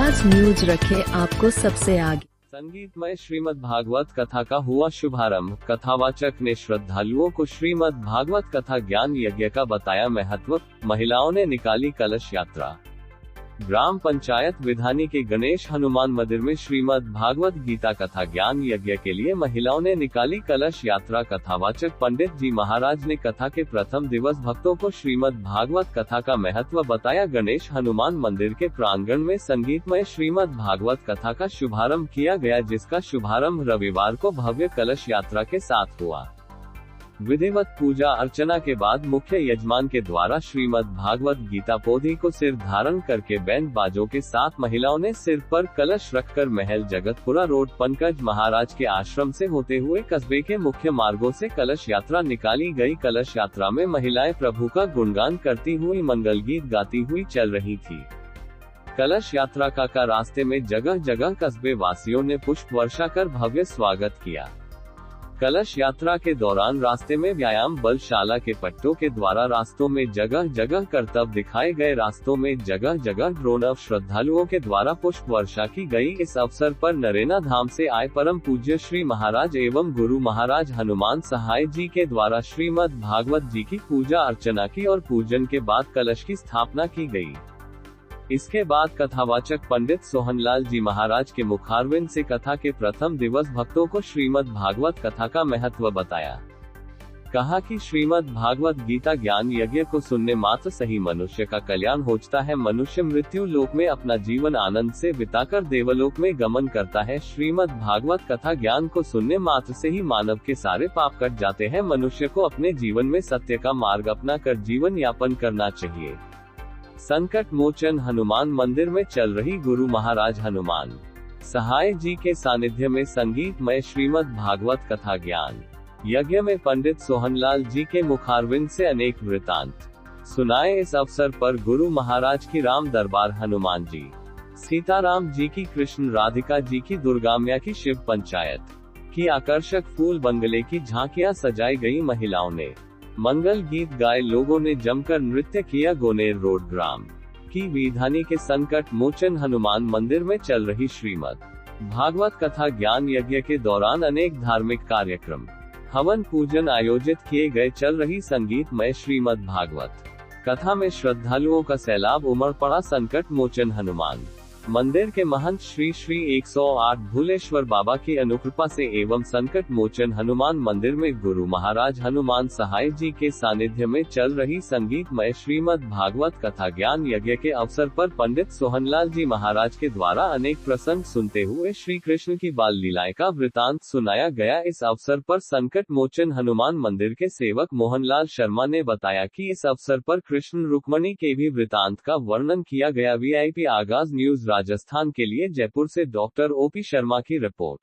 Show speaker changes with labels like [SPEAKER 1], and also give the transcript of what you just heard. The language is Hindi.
[SPEAKER 1] आगाज न्यूज रखे आपको सबसे आगे।
[SPEAKER 2] संगीतमय श्रीमद् भागवत कथा का हुआ शुभारंभ। कथावाचक ने श्रद्धालुओं को श्रीमद् भागवत कथा ज्ञान यज्ञ का बताया महत्व। महिलाओं ने निकाली कलश यात्रा। ग्राम पंचायत विधानी के गणेश हनुमान मंदिर में श्रीमद् भागवत गीता कथा ज्ञान यज्ञ के लिए महिलाओं ने निकाली कलश यात्रा। कथावाचक पंडित जी महाराज ने कथा के प्रथम दिवस भक्तों को श्रीमद् भागवत कथा का महत्व बताया। गणेश हनुमान मंदिर के प्रांगण में संगीतमय श्रीमद् भागवत कथा का शुभारंभ किया गया, जिसका शुभारंभ रविवार को भव्य कलश यात्रा के साथ हुआ। विधिवत पूजा अर्चना के बाद मुख्य यजमान के द्वारा श्रीमद् भागवत गीता पोथी को सिर धारण करके बैंड बाजों के साथ महिलाओं ने सिर पर कलश रखकर महल जगतपुरा रोड पंकज महाराज के आश्रम से होते हुए कस्बे के मुख्य मार्गों से कलश यात्रा निकाली गई। कलश यात्रा में महिलाएं प्रभु का गुणगान करती हुई मंगल गीत गाती हुई चल रही थी। कलश यात्रा का रास्ते में जगह जगह कस्बे वासियों ने पुष्प वर्षा कर भव्य स्वागत किया। कलश यात्रा के दौरान रास्ते में व्यायाम बलशाला के पट्टों के द्वारा रास्तों में जगह जगह करतब दिखाए गए। रास्तों में जगह जगह ड्रोन श्रद्धालुओं के द्वारा पुष्प वर्षा की गई। इस अवसर पर नरेना धाम से आए परम पूज्य श्री महाराज एवं गुरु महाराज हनुमान सहाय जी के द्वारा श्रीमद् भागवत जी की पूजा अर्चना की और पूजन के बाद कलश की स्थापना की गई। इसके बाद कथावाचक पंडित सोहनलाल जी महाराज के मुखारविंद से कथा के प्रथम दिवस भक्तों को श्रीमद् भागवत कथा का महत्व बताया। कहा कि श्रीमद् भागवत गीता ज्ञान यज्ञ को सुनने मात्र से ही मनुष्य का कल्याण होता है। मनुष्य मृत्यु लोक में अपना जीवन आनंद से बिताकर देवलोक में गमन करता है। श्रीमद् भागवत कथा ज्ञान को सुनने मात्र से ही मानव के सारे पाप कट जाते हैं। मनुष्य को अपने जीवन में सत्य का मार्ग अपना कर जीवन यापन करना चाहिए। संकट मोचन हनुमान मंदिर में चल रही गुरु महाराज हनुमान सहाय जी के सानिध्य में संगीतमय श्रीमद् भागवत कथा ज्ञान यज्ञ में पंडित सोहनलाल जी के मुखारविंद से अनेक वृतांत सुनाए। इस अवसर पर गुरु महाराज की राम दरबार हनुमान जी, सीताराम जी की, कृष्ण राधिका जी की, दुर्गाम्या की, शिव पंचायत की आकर्षक फूल बंगले की झांकियां सजाई गई। महिलाओं ने मंगल गीत गाए, लोगों ने जमकर नृत्य किया। गोनेर रोड ग्राम की विधानी के संकट मोचन हनुमान मंदिर में चल रही श्रीमद् भागवत कथा ज्ञान यज्ञ के दौरान अनेक धार्मिक कार्यक्रम, हवन पूजन आयोजित किए गए। चल रही संगीतमय श्रीमद् भागवत कथा में श्रद्धालुओं का सैलाब उमड़ पड़ा। संकट मोचन हनुमान मंदिर के महंत श्री श्री 108 भूलेश्वर बाबा की अनुकृपा से एवं संकट मोचन हनुमान मंदिर में गुरु महाराज हनुमान सहाय जी के सानिध्य में चल रही संगीतमय श्रीमद् भागवत कथा ज्ञान यज्ञ के अवसर पर पंडित सोहनलाल जी महाराज के द्वारा अनेक प्रसंग सुनते हुए श्री कृष्ण की बाल लीलाएं का वृतांत सुनाया गया। इस अवसर पर संकट मोचन हनुमान मंदिर के सेवक मोहनलाल शर्मा ने बताया कि इस अवसर पर कृष्ण रुक्मणी के भी वृतांत का वर्णन किया गया। VIP आगाज न्यूज राजस्थान के लिए जयपुर से डॉक्टर OP शर्मा की रिपोर्ट।